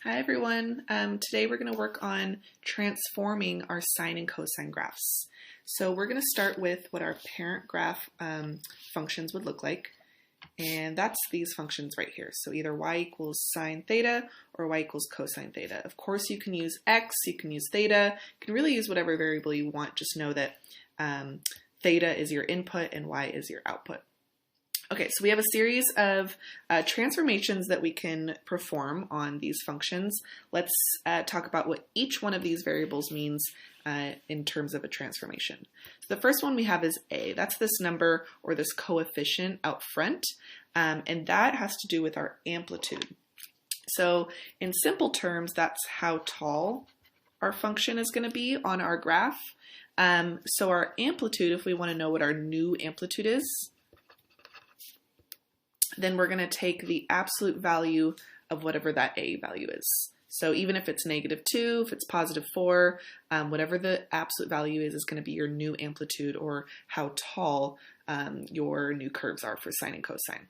Hi everyone. Today we're going to work on transforming our sine and cosine graphs. So we're going to start with what our parent graph functions would look like. And that's these functions right here. So either y equals sine theta or y equals cosine theta. Of course you can use x, you can use theta, you can really use whatever variable you want. Just know that theta is your input and y is your output. Okay, so we have a series of transformations that we can perform on these functions. Let's talk about what each one of these variables means in terms of a transformation. So the first one we have is a. That's this number or this coefficient out front, and that has to do with our amplitude. So in simple terms, that's how tall our function is going to be on our graph. So our amplitude, if we want to know what our new amplitude is, then we're going to take the absolute value of whatever that a value is. So even if it's -2, if it's +4, whatever the absolute value is going to be your new amplitude or how tall your new curves are for sine and cosine.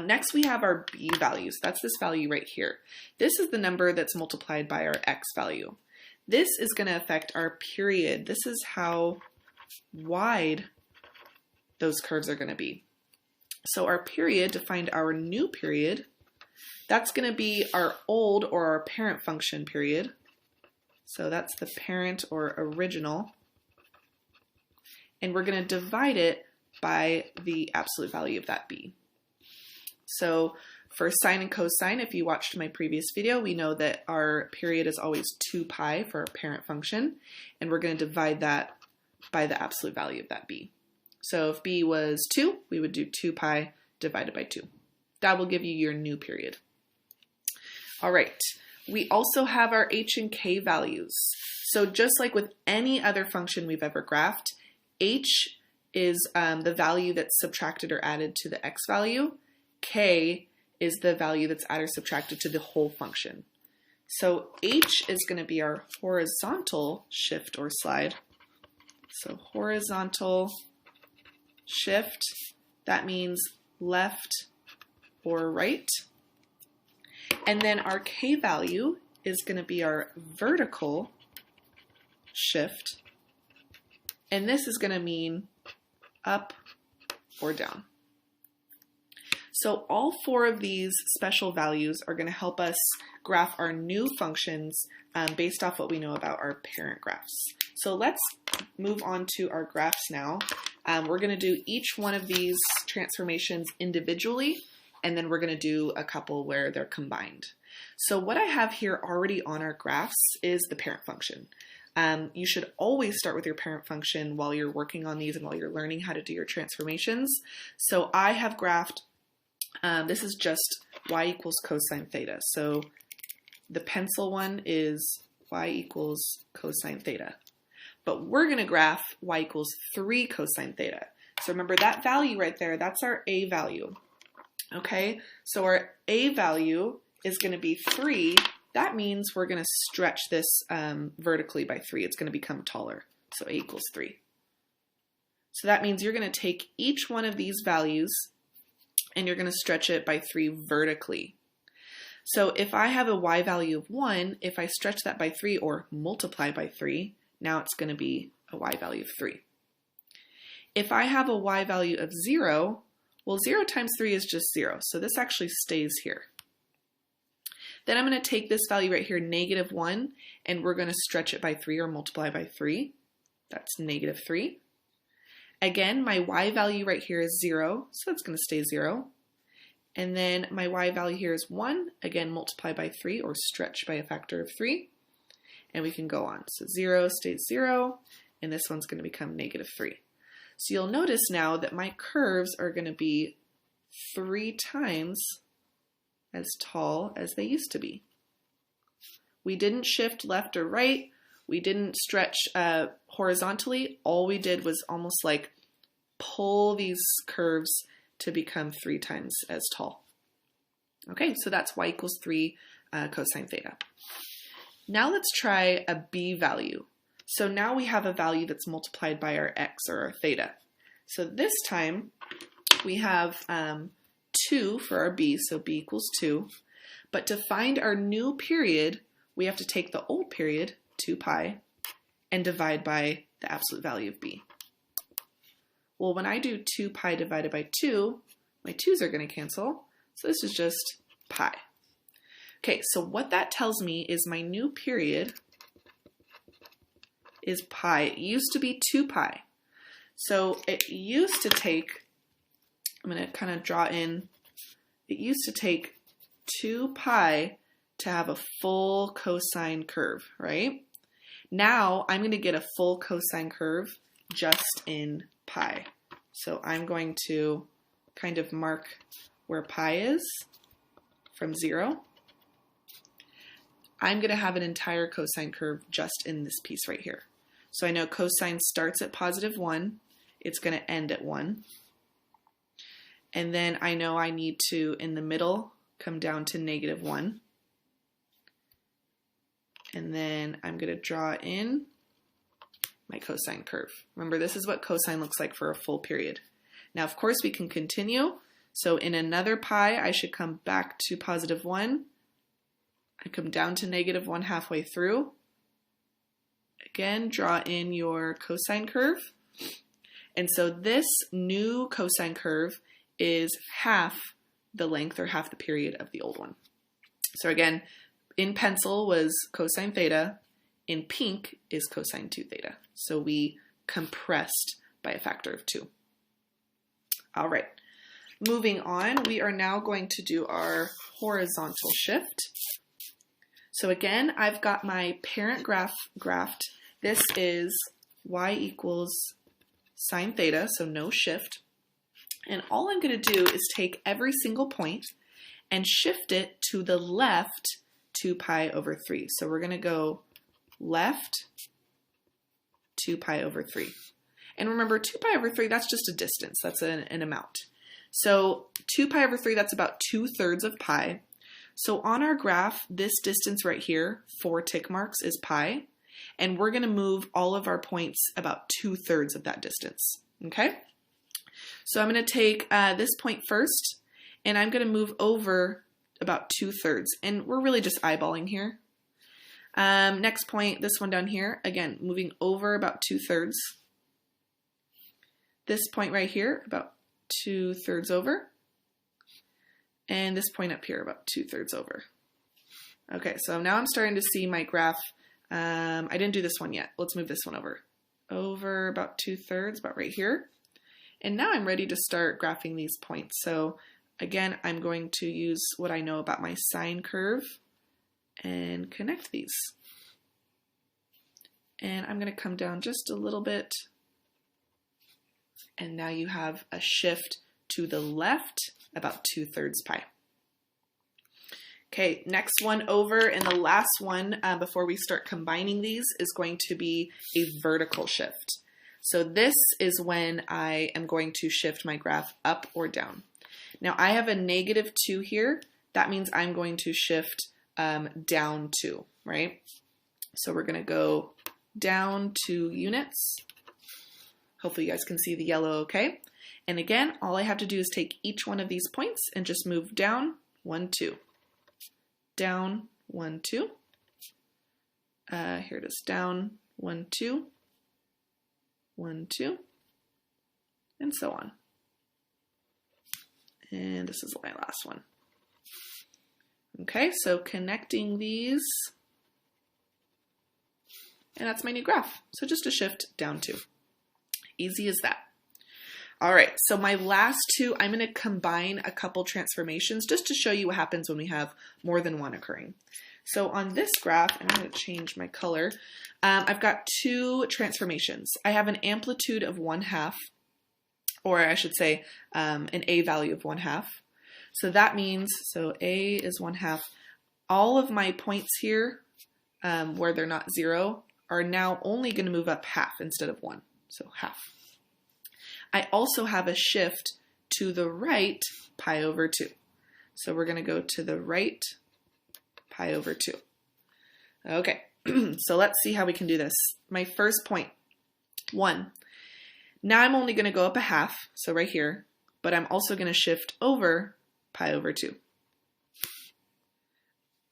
Next we have our b values. That's this value right here. This is the number that's multiplied by our x value. This is going to affect our period. This is how wide those curves are going to be. So our period, to find our new period, that's going to be our old or our parent function period. So that's the parent or original. And we're going to divide it by the absolute value of that b. So for sine and cosine, if you watched my previous video, we know that our period is always 2 pi for our parent function. And we're going to divide that by the absolute value of that b. So if b was 2, we would do 2 pi divided by 2. That will give you your new period. All right, we also have our h and k values. So just like with any other function we've ever graphed, h is the value that's subtracted or added to the x value. K is the value that's added or subtracted to the whole function. So h is going to be our horizontal shift or slide. So horizontal shift, that means left or right. And then our k value is going to be our vertical shift. And this is going to mean up or down. So all 4 of these special values are going to help us graph our new functions based off what we know about our parent graphs. So let's move on to our graphs now. We're going to do each one of these transformations individually, and then we're going to do a couple where they're combined. So what I have here already on our graphs is the parent function. You should always start with your parent function while you're working on these and while you're learning how to do your transformations. So I have graphed, this is just y equals cosine theta. So the pencil one is y equals cosine theta. But we're going to graph y equals 3 cosine theta. So remember that value right there, that's our a value. Okay, so our a value is going to be 3. That means we're going to stretch this vertically by 3. It's going to become taller. So a equals 3. So that means you're going to take each one of these values and you're going to stretch it by 3 vertically. So if I have a y value of 1, if I stretch that by 3 or multiply by 3, now it's going to be a y value of 3. If I have a y value of 0, well, 0 times 3 is just 0. So this actually stays here. Then I'm going to take this value right here, -1, and we're going to stretch it by 3 or multiply by 3. That's -3. Again, my y value right here is 0, so that's going to stay 0. And then my y value here is 1. Again, multiply by 3 or stretch by a factor of 3. And we can go on. So 0 stays 0, and this one's going to become -3. So you'll notice now that my curves are going to be 3 times as tall as they used to be. We didn't shift left or right. We didn't stretch horizontally. All we did was almost like pull these curves to become 3 times as tall. Okay, so that's y equals 3 cosine theta. Now let's try a b value. So now we have a value that's multiplied by our x or our theta. So this time we have 2 for our b, so b equals 2. But to find our new period, we have to take the old period, 2 pi, and divide by the absolute value of b. Well, when I do 2 pi divided by 2, my 2's are going to cancel. So this is just pi. Okay, so what that tells me is my new period is pi. It used to be 2 pi. So it used to take, I'm going to kind of draw in, it used to take 2 pi to have a full cosine curve, right? Now I'm going to get a full cosine curve just in pi. So I'm going to kind of mark where pi is from 0. I'm going to have an entire cosine curve just in this piece right here. So I know cosine starts at positive 1. It's going to end at 1. And then I know I need to, in the middle, come down to negative 1. And then I'm going to draw in my cosine curve. Remember, this is what cosine looks like for a full period. Now, of course, we can continue. So in another pi, I should come back to positive 1. I come down to negative 1 halfway through. Again, draw in your cosine curve. And so this new cosine curve is half the length or half the period of the old one. So again, in pencil was cosine theta. In pink is cosine 2 theta. So we compressed by a factor of 2. All right, moving on, we are now going to do our horizontal shift. So again, I've got my parent graph graphed. This is y equals sine theta, so no shift. And all I'm going to do is take every single point and shift it to the left 2 pi over 3. So we're going to go left 2 pi over 3. And remember, 2 pi over 3, that's just a distance. That's an amount. So 2 pi over 3, that's about 2/3 of pi. So on our graph, this distance right here, 4 tick marks, is pi. And we're going to move all of our points about 2/3 of that distance. Okay? So I'm going to take this point first, and I'm going to move over about 2/3. And we're really just eyeballing here. Next point, this one down here, again, moving over about 2/3. This point right here, about 2/3 over. And this point up here, about 2/3 over. Okay, so now I'm starting to see my graph. I didn't do this one yet. Let's move this one over. Over about 2/3, about right here. And now I'm ready to start graphing these points. So again, I'm going to use what I know about my sine curve and connect these. And I'm going to come down just a little bit. And now you have a shift to the left, about 2/3 pi. Okay, next one over, and the last one before we start combining these is going to be a vertical shift. So this is when I am going to shift my graph up or down. Now I have a -2 here. That means I'm going to shift down 2, right? So we're going to go down 2 units. Hopefully you guys can see the yellow okay. And again, all I have to do is take each one of these points and just move down 1, 2. Down 1, 2. Here it is, down 1, 2. 1, 2. And so on. And this is my last one. Okay, so connecting these. And that's my new graph. So just a shift down 2. Easy as that. All right, so my last two, I'm going to combine a couple transformations just to show you what happens when we have more than one occurring. So on this graph, and I'm going to change my color, I've got 2 transformations. I have an amplitude of 1/2, or I should say an a value of 1/2. So that means, so a is 1/2. All of my points here, where they're not 0, are now only going to move up half instead of 1, so half. I also have a shift to the right, pi over 2. So we're going to go to the right, pi over 2. Okay, so let's see how we can do this. My first point, 1. Now I'm only going to go up a half, so right here, but I'm also going to shift over pi over 2.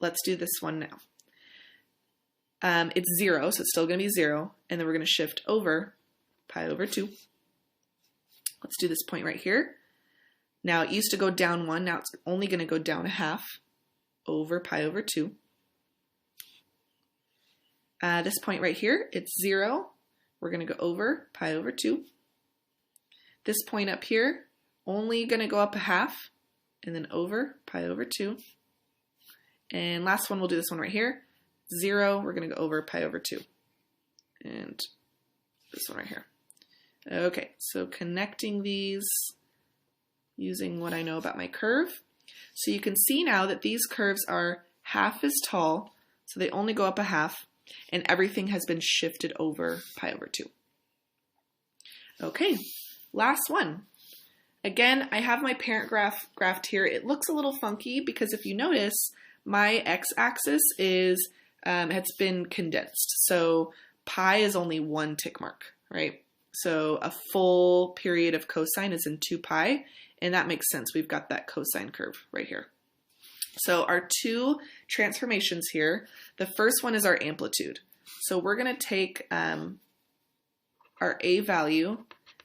let's do this one now. It's 0, so it's still going to be 0, and then we're going to shift over pi over 2. Let's do this point right here. Now it used to go down 1, now it's only going to go down a half over pi over 2. This point right here, it's 0. We're going to go over pi over 2. This point up here, only going to go up a half, and then over pi over 2. And last one, we'll do this one right here. 0, we're going to go over pi over 2. And this one right here. Okay, so connecting these using what I know about my curve. So you can see now that these curves are half as tall, so they only go up a half, and everything has been shifted over pi over 2. Okay, last one. Again, I have my parent graph graphed here. It looks a little funky because if you notice, my x-axis is has been condensed. So pi is only 1 tick mark, right? So a full period of cosine is in 2 pi, and that makes sense. We've got that cosine curve right here. So our two transformations here, the first one is our amplitude. So we're going to take our a value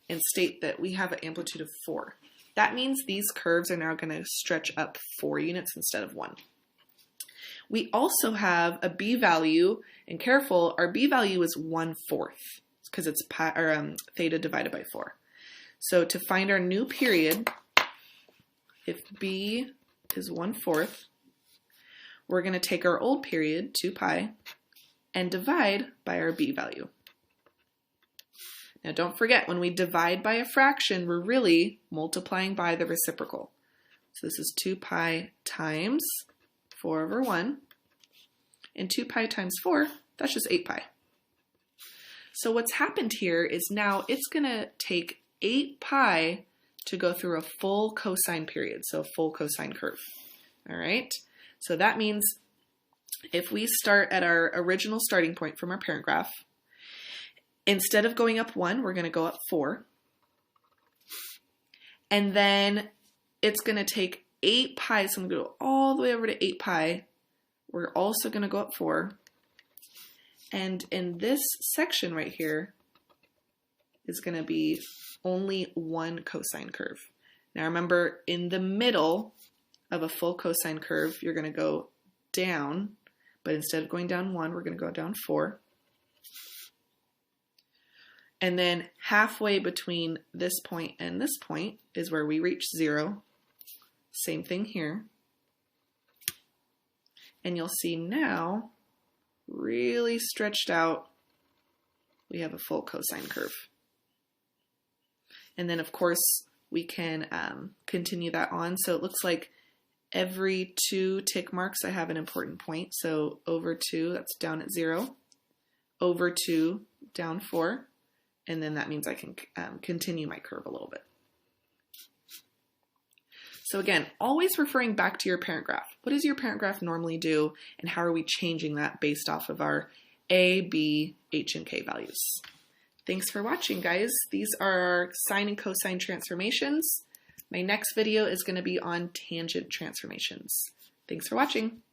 and state that we have an amplitude of 4. That means these curves are now going to stretch up 4 units instead of 1. We also have a b value, and careful, our b value is 1/4 because it's pi, or theta divided by 4. So to find our new period, if b is 1/4, we're going to take our old period, 2 pi, and divide by our b value. Now don't forget, when we divide by a fraction, we're really multiplying by the reciprocal. So this is 2 pi times 4 over 1, and 2 pi times 4, that's just 8 pi. So what's happened here is now it's going to take 8 pi to go through a full cosine period, so a full cosine curve. All right, so that means if we start at our original starting point from our parent graph, instead of going up 1, we're going to go up 4. And then it's going to take 8 pi, so I'm going to go all the way over to 8 pi. We're also going to go up 4. And in this section right here is going to be only 1 cosine curve. Now remember, in the middle of a full cosine curve, you're going to go down, but instead of going down 1, we're going to go down 4. And then halfway between this point and this point is where we reach 0. Same thing here. And you'll see now, really stretched out, we have a full cosine curve. And then of course we can continue that on. So it looks like every 2 tick marks I have an important point. So over 2, that's down at 0. Over 2, down 4. And then that means I can continue my curve a little bit. So again, always referring back to your parent graph. What does your parent graph normally do, and how are we changing that based off of our a, b, h, and k values? Thanks for watching, guys. These are our sine and cosine transformations. My next video is going to be on tangent transformations. Thanks for watching.